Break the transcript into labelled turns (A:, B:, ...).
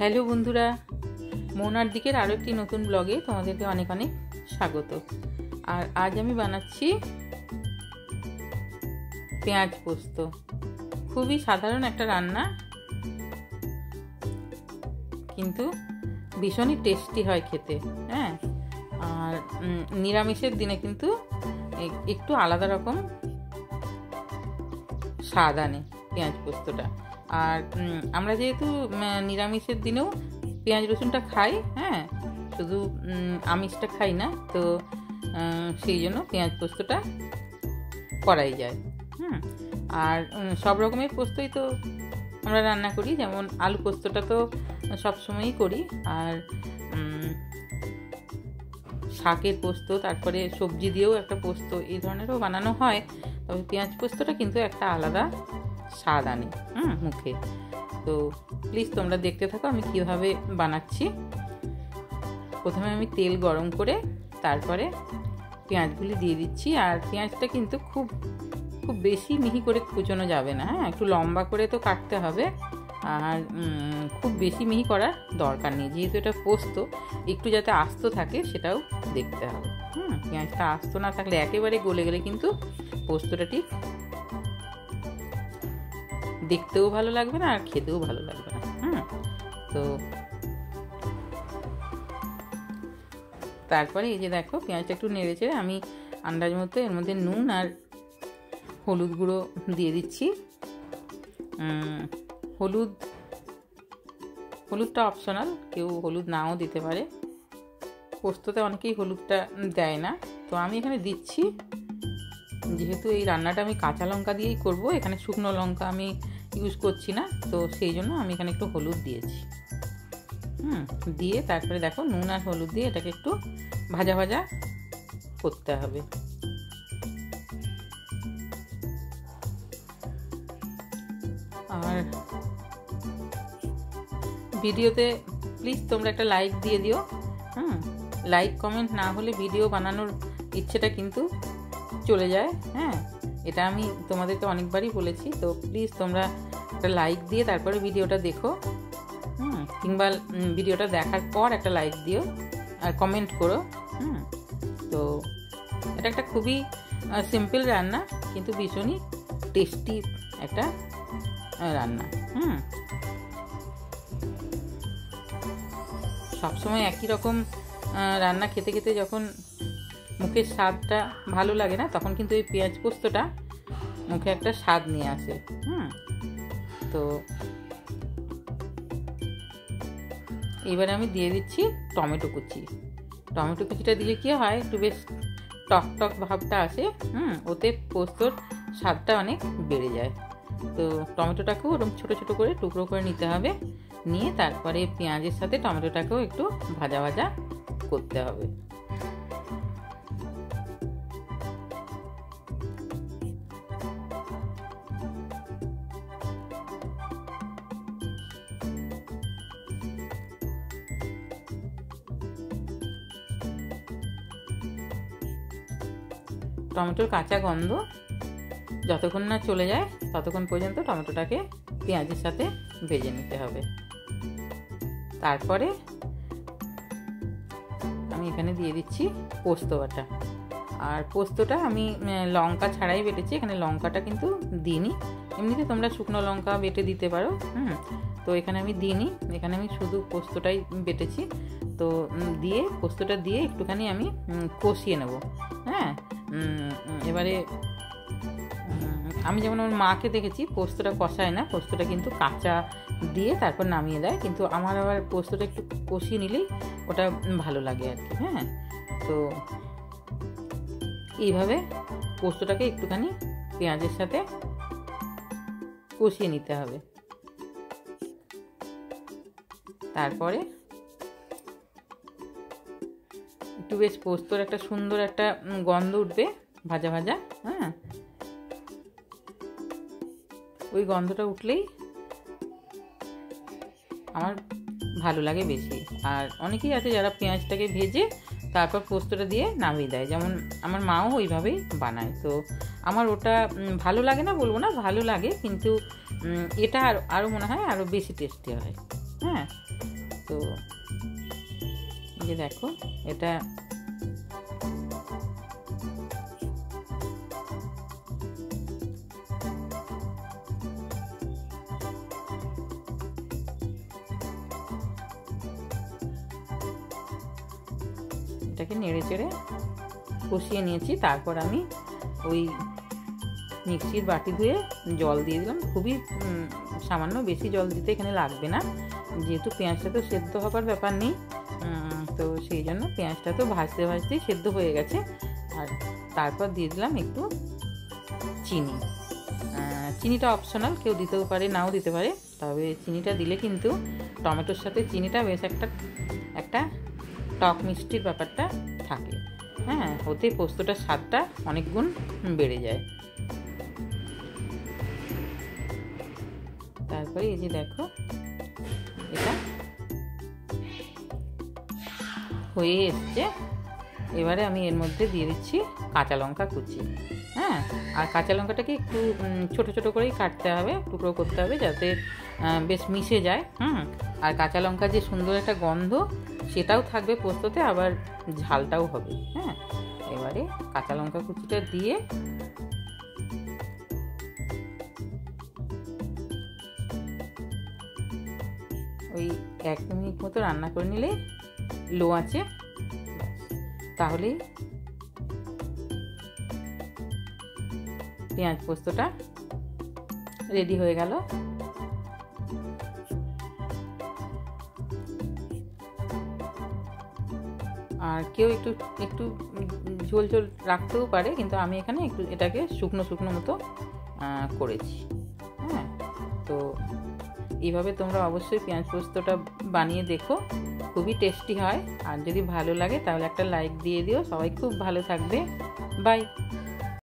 A: Hello বন্ধুরা, মোনার দিকের আরও একটি নতুন ব্লগে তোমাদেরকে অনেক অনেক স্বাগত। আর আজ আমি বানাচ্ছি পেঁয়াজ পোস্ত। খুবই সাধারণ একটা রান্না, কিন্তু ভীষণই টেস্টি হয় খেতে। হ্যাঁ, আর নিরামিষের দিনে কিন্তু একটু আলাদা রকম স্বাদ আনে পেঁয়াজ পোস্তটা। আর আমরা যেহেতু নিরামিষের দিনেও পেঁয়াজ রসুনটা খাই, হ্যাঁ, শুধু আমিষটা খাই না, তো সেই জন্য পেঁয়াজ পোস্তটা করাই যায়। আর সব রকমের পোস্তই তো আমরা রান্না করি, যেমন আলু পোস্তটা তো সবসময়ই করি, আর শাকের পোস্ত, তারপরে সবজি দিয়েও একটা পোস্ত এই ধরনেরও বানানো হয়। তবে পেঁয়াজ পোস্তটা কিন্তু একটা আলাদা স্বাদ আনে মুখে। তো প্লিজ তোমরা দেখতে থাকো আমি কিভাবে বানাচ্ছি। প্রথমে আমি তেল গরম করে তারপরে পেঁয়াজগুলি দিয়ে দিচ্ছি। আর পেঁয়াজটা কিন্তু খুব খুব বেশি মিহি করে কুচোনো যাবে না, হ্যাঁ, একটু লম্বা করে তো কাটতে হবে। আর খুব বেশি মিহি করার দরকার নেই, যেহেতু এটা পোস্ত, একটু যাতে আস্ত থাকে সেটাও দেখতে হবে। পেঁয়াজটা আস্ত না থাকলে একেবারে গলে গেলে কিন্তু পোস্তটা ঠিক দেখতেও ভালো লাগবে না আর খেতেও ভালো লাগবে না। তো তারপরে এই যে দেখো, পেঁয়াজটা একটু নেড়ে চেড়ে আমি আন্দাজ মতো এর মধ্যে নুন হলুদ গুঁড়ো দিয়ে দিচ্ছি। হলুদটা অপশনাল, কেউ হলুদ নাও দিতে পারে। পোস্ততে অনেকেই হলুদটা দেয় না, তো আমি এখানে দিচ্ছি। যেহেতু এই রান্নাটা আমি কাঁচা লঙ্কা দিয়েই করব, এখানে শুকনো লঙ্কা আমি ইউজ করছি না, তো সেই জন্য আমি এখানে একটু হলুদ দিয়েছি। দিয়ে তারপরে দেখো নুন আর হলুদ দিয়ে এটাকে একটু ভাজা ভাজা করতে হবে। আর ভিডিওতে প্লিজ তোমরা একটা লাইক দিয়ে দিও। লাইক কমেন্ট না হলে ভিডিও বানানোর ইচ্ছেটা কিন্তু চলে যায়। হ্যাঁ, এটা আমি তোমাদেরকে অনেকবারই বলেছি, তো প্লিজ তোমরা একটা লাইক দিয়ে তারপরে ভিডিওটা দেখো, কিংবা ভিডিওটা দেখার পর একটা লাইক দিও আর কমেন্ট করো। তো এটা একটা খুবই সিম্পল রান্না, কিন্তু ভীষণই টেস্টি একটা রান্না। সবসময় একই রকম রান্না খেতে খেতে যখন মুখের স্বাদটা ভালো লাগে না, তখন কিন্তু এই পেঁয়াজ পোস্তটা মুখে একটা স্বাদ নিয়ে আসে। তো এবারে আমি দিয়ে দিচ্ছি টমেটো কুচিটা দিলে কি হয়, একটু বেশ টক টক ভাবটা আসে। ওতে পোস্তর স্বাদটা অনেক বেড়ে যায়। তো টমেটোটাকেও ওরকম ছোটো ছোটো করে টুকরো করে নিতে হবে, নিয়ে তারপরে পেঁয়াজের সাথে টমেটোটাকেও একটু ভাজা ভাজা করতে হবে। টমেটোর কাঁচা গন্ধ যতক্ষণ না চলে যায় ততক্ষণ পর্যন্ত টমেটোটাকে পেঁয়াজের সাথে ভেজে নিতে হবে। তারপরে আমি এখানে দিয়ে দিচ্ছি পোস্ত বাটা। আর পোস্তটা আমি লঙ্কা ছাড়াই বেটেছি, এখানে লঙ্কাটা কিন্তু দিইনি। এমনিতে তোমরা শুকনো লঙ্কা বেটে দিতে পারো, তো এখানে আমি দিইনি, এখানে আমি শুধু পোস্তটাই বেটেছি। তো দিয়ে পোস্তটা দিয়ে একটুখানি আমি কষিয়ে নেব। হ্যাঁ, এবারে আমি যেমন আমার মাকে দেখেছি পোস্তটা কষায় না, পোস্তটা কিন্তু কাঁচা দিয়ে তারপর নামিয়ে দেয়, কিন্তু আমার আবার পোস্তটা একটু কষিয়ে নিলেই ওটা ভালো লাগে আর কি। হ্যাঁ, তো এইভাবে পোস্তটাকে একটুখানি পেঁয়াজের সাথে কষিয়ে নিতে হবে। তারপরে একটু বেশ পোস্তর একটা সুন্দর একটা গন্ধ উঠবে ভাজা ভাজা। হ্যাঁ, ওই গন্ধটা উঠলেই আমার ভালো লাগে বেশি। আর অনেকেই আছে যারা পেঁয়াজটাকে ভেজে তারপর পোস্তটা দিয়ে নামিয়ে দেয়, যেমন আমার মাও ওইভাবেই বানায়। তো আমার ওটা ভালো লাগে না বলবো না, ভালো লাগে, কিন্তু এটা আরও মনে হয় আরও বেশি টেস্টি হয়। হ্যাঁ, তো এই যে দেখো, এটা এটাকে নেড়ে চেড়ে কষিয়ে নিয়েছি। তারপর আমি ওই মিক্সির বাটি ধুয়ে জল দিয়ে দিলাম, খুবই সামান্য, বেশি জল দিতে এখানে লাগবে না, যেহেতু পেঁয়াজটা তো সেদ্ধ হবার ব্যাপার নেই। তো সেই জন্য পেঁয়াজটা তো ভাজতে ভাজতেই সেদ্ধ হয়ে গেছে। আর তারপর দিয়ে দিলাম একটু চিনি। চিনিটা অপশনাল, কেউ দিতেও পারে নাও দিতে পারে, তবে চিনিটা দিলে কিন্তু টমেটোর সাথে চিনিটা বেশ একটা টক মিষ্টির ব্যাপারটা থাকে। হ্যাঁ, ওতে পোস্তটার স্বাদটা অনেক গুণ বেড়ে যায়। তারপরে এই যে দেখো, এটা হয়ে এসছে। এবারে আমি এর মধ্যে দিয়ে দিচ্ছি কাঁচা লঙ্কা কুচি। হ্যাঁ, আর কাঁচা লঙ্কাটাকে একটু ছোট ছোট করেই কাটতে হবে, টুকরো করতে হবে, যাতে বেশ মিশে যায়। আর কাঁচা লঙ্কা যে সুন্দর একটা গন্ধ সেটাও থাকবে পোস্ততে, আবার ঝালটাও হবে। হ্যাঁ, এবারে কাঁচা লঙ্কা কুচিটা দিয়ে ওই 1 মিনিট মতো রান্না করে নিলে লো আঁচে, তাহলেই পেঁয়াজ পোস্তটা রেডি হয়ে গেল। আর কেউ একটু একটু ঝোল ঝোল রাখতেও পারে, কিন্তু আমি এখানে একটু এটাকে শুকনো শুকনো মতো করেছি। হ্যাঁ, তো এইভাবে তোমরা অবশ্যই পেঁয়াজ পোস্তটা বানিয়ে দেখো, খুবই টেস্টি হয়। আর যদি ভালো লাগে তাহলে একটা লাইক দিয়ে দিও। সবাই খুব ভালো থাকবে, বাই।